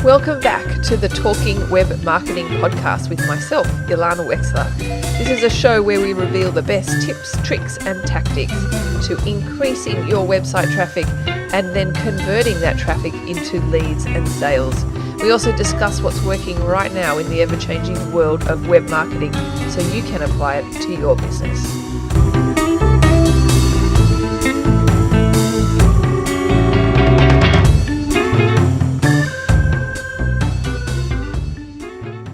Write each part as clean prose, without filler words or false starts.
Welcome back to the Talking Web Marketing podcast with myself, Ilana Wexler. This is a show where we reveal the best tips, tricks and tactics to increasing your website traffic and then converting that traffic into leads and sales. We also discuss what's working right now in the ever-changing world of web marketing so you can apply it to your business.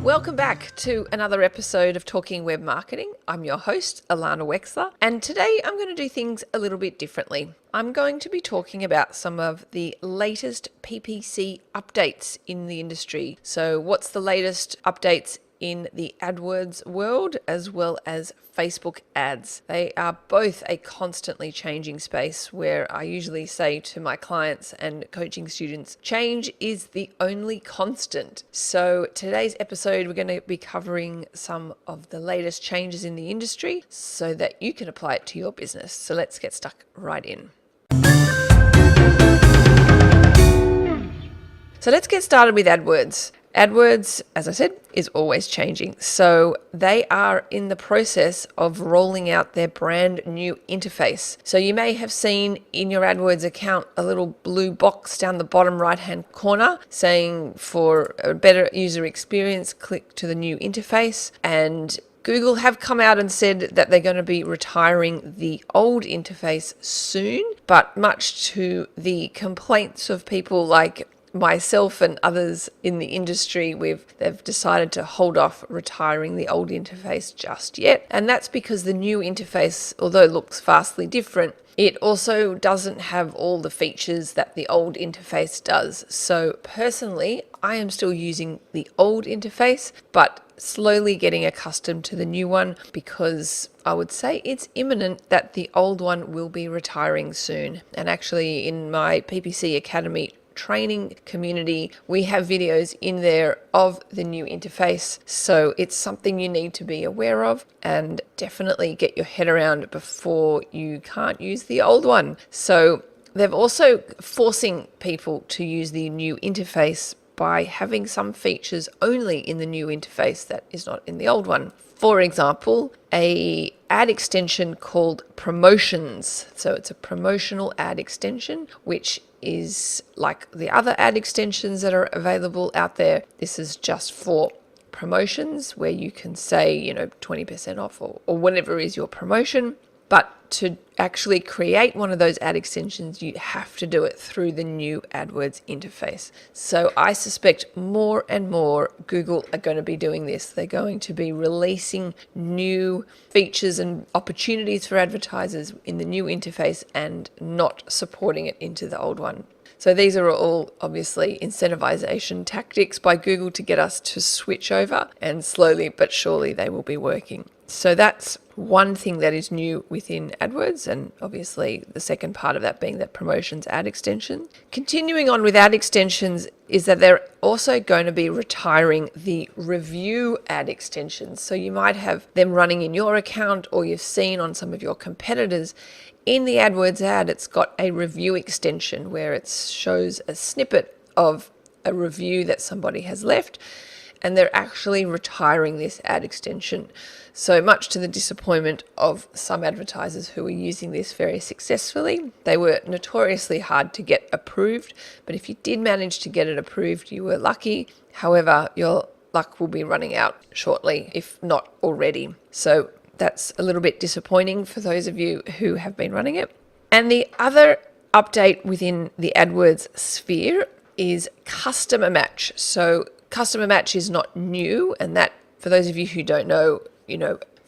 Welcome back to another episode of Talking Web Marketing. I'm your host, Ilana Wexler, and today I'm going to do things a little bit differently. I'm going to be talking about some of the latest PPC updates in the industry. So what's the latest updates in the AdWords world as well as Facebook ads? They are both a constantly changing space where I usually say to my clients and coaching students, change is the only constant. So today's episode, we're going to be covering some of the latest changes in the industry so that you can apply it to your business. So let's get stuck right in. So let's get started with AdWords. AdWords, as I said, is always changing. So they are in the process of rolling out their brand new interface. So you may have seen in your AdWords account a little blue box down the bottom right-hand corner saying for a better user experience, click to the new interface. And Google have come out and said that they're going to be retiring the old interface soon, but much to the complaints of people like myself and others in the industry, they've decided to hold off retiring the old interface just yet. And that's because the new interface, although it looks vastly different, it also doesn't have all the features that the old interface does. So personally, I am still using the old interface, but slowly getting accustomed to the new one because I would say it's imminent that the old one will be retiring soon. And actually in my PPC Academy training community, we have videos in there of the new interface. So it's something you need to be aware of and definitely get your head around before you can't use the old one. So they're also forcing people to use the new interface by having some features only in the new interface that is not in the old one. For example, a ad extension called promotions. So it's a promotional ad extension, which is like the other ad extensions that are available out there. This is just for promotions where you can say, 20% off or whatever is your promotion. But to actually create one of those ad extensions, you have to do it through the new AdWords interface. So I suspect more and more Google are going to be doing this. They're going to be releasing new features and opportunities for advertisers in the new interface and not supporting it into the old one. So these are all obviously incentivization tactics by Google to get us to switch over, and slowly but surely they will be working. So that's one thing that is new within AdWords, and obviously the second part of that being that promotions ad extension. Continuing on with ad extensions is that they're also going to be retiring the review ad extensions. So you might have them running in your account, or you've seen on some of your competitors. In the AdWords ad, it's got a review extension where it shows a snippet of a review that somebody has left, and they're actually retiring this ad extension. So much to the disappointment of some advertisers who were using this very successfully. They were notoriously hard to get approved, but if you did manage to get it approved, you were lucky. However, your luck will be running out shortly, if not already. So that's a little bit disappointing for those of you who have been running it. And the other update within the AdWords sphere is customer match. So customer match is not new, and that, for those of you who don't know,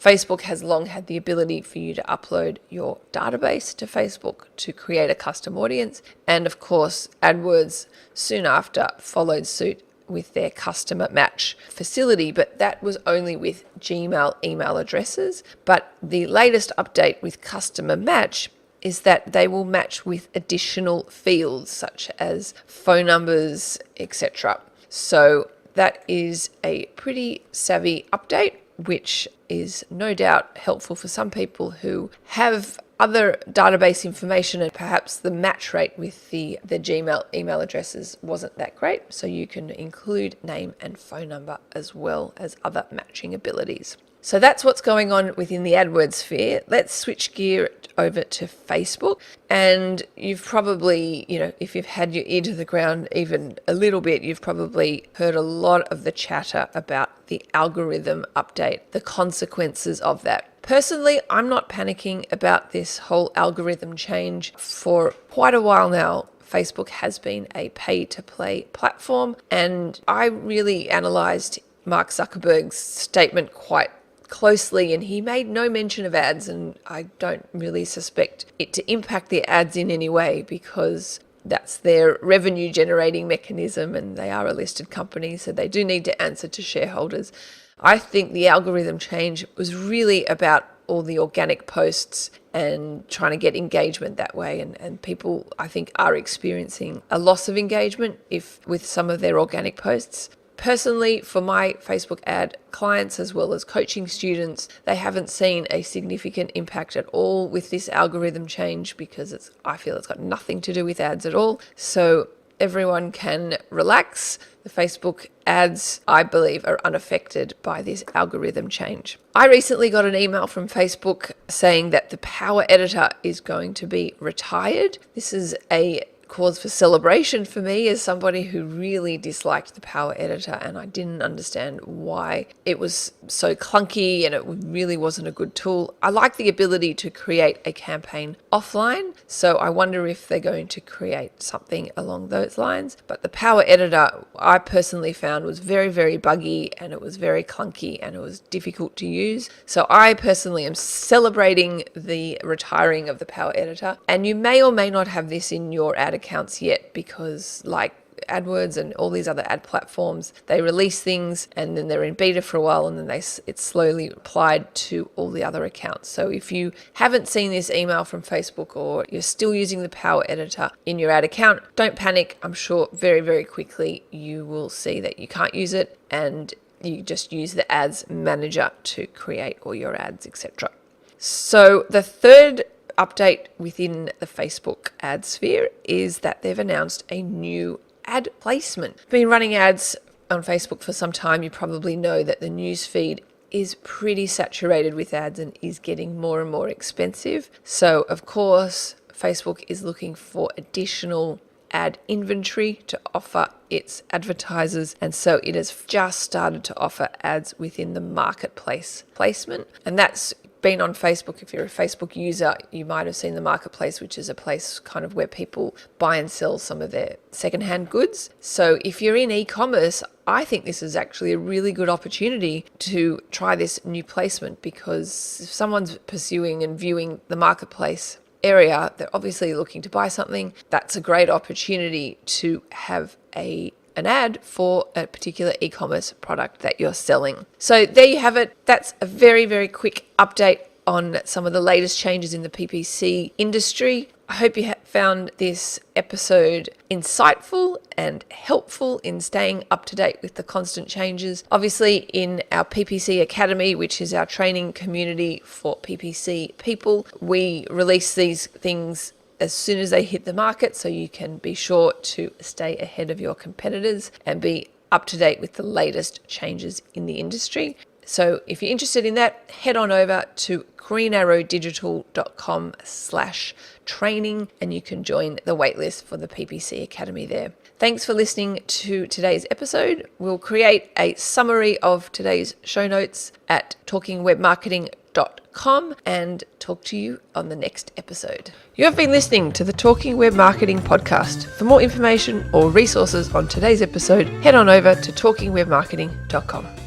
Facebook has long had the ability for you to upload your database to Facebook to create a custom audience. And of course, AdWords soon after followed suit with their customer match facility, but that was only with Gmail email addresses. But the latest update with customer match is that they will match with additional fields such as phone numbers, etc. So that is a pretty savvy update, which is no doubt helpful for some people who have other database information, and perhaps the match rate with the Gmail email addresses wasn't that great. So you can include name and phone number as well as other matching abilities. So that's what's going on within the AdWords sphere. Let's switch gear over to Facebook. And you've probably, if you've had your ear to the ground even a little bit, you've probably heard a lot of the chatter about the algorithm update, the consequences of that. Personally, I'm not panicking about this whole algorithm change. For quite a while now, Facebook has been a pay-to-play platform, and I really analysed Mark Zuckerberg's statement quite closely, and he made no mention of ads, and I don't really suspect it to impact the ads in any way because that's their revenue generating mechanism, and they are a listed company, so they do need to answer to shareholders. I think the algorithm change was really about all the organic posts and trying to get engagement that way. And people, I think, are experiencing a loss of engagement with some of their organic posts. Personally, for my Facebook ad clients as well as coaching students, they haven't seen a significant impact at all with this algorithm change because I feel it's got nothing to do with ads at all. So everyone can relax. The Facebook ads, I believe, are unaffected by this algorithm change. I recently got an email from Facebook saying that the Power Editor is going to be retired. This is a cause for celebration for me as somebody who really disliked the Power Editor, and I didn't understand why it was so clunky and it really wasn't a good tool. I like the ability to create a campaign offline, so I wonder if they're going to create something along those lines. But the Power Editor, I personally found, was very, very buggy, and it was very clunky, and it was difficult to use. So I personally am celebrating the retiring of the Power Editor, and you may or may not have this in your ad accounts yet, because like AdWords and all these other ad platforms, they release things and then they're in beta for a while, and then it's slowly applied to all the other accounts. So if you haven't seen this email from Facebook, or you're still using the Power Editor in your ad account, don't panic. I'm sure very, very quickly you will see that you can't use it, and you just use the Ads Manager to create all your ads, etc. So the third update within the Facebook ad sphere is that they've announced a new ad placement. Been running ads on Facebook for some time. You probably know that the news feed is pretty saturated with ads and is getting more and more expensive. So of course, Facebook is looking for additional ad inventory to offer its advertisers, and so it has just started to offer ads within the marketplace placement, and that's been on Facebook. If you're a Facebook user, you might have seen the marketplace, which is a place kind of where people buy and sell some of their secondhand goods. So if you're in e-commerce, I think this is actually a really good opportunity to try this new placement, because if someone's pursuing and viewing the marketplace area, they're obviously looking to buy something. That's a great opportunity to have an ad for a particular e-commerce product that you're selling. So there you have it. That's a very, very quick update on some of the latest changes in the PPC industry. I hope you found this episode insightful and helpful in staying up to date with the constant changes. Obviously, in our PPC Academy, which is our training community for PPC people, we release these things as soon as they hit the market, so you can be sure to stay ahead of your competitors and be up to date with the latest changes in the industry. So if you're interested in that, head on over to greenarrowdigital.com/training and you can join the waitlist for the PPC Academy there. Thanks for listening to today's episode. We'll create a summary of today's show notes at talkingwebmarketing.com and talk to you on the next episode. You have been listening to the Talking Web Marketing podcast. For more information or resources on today's episode, head on over to talkingwebmarketing.com.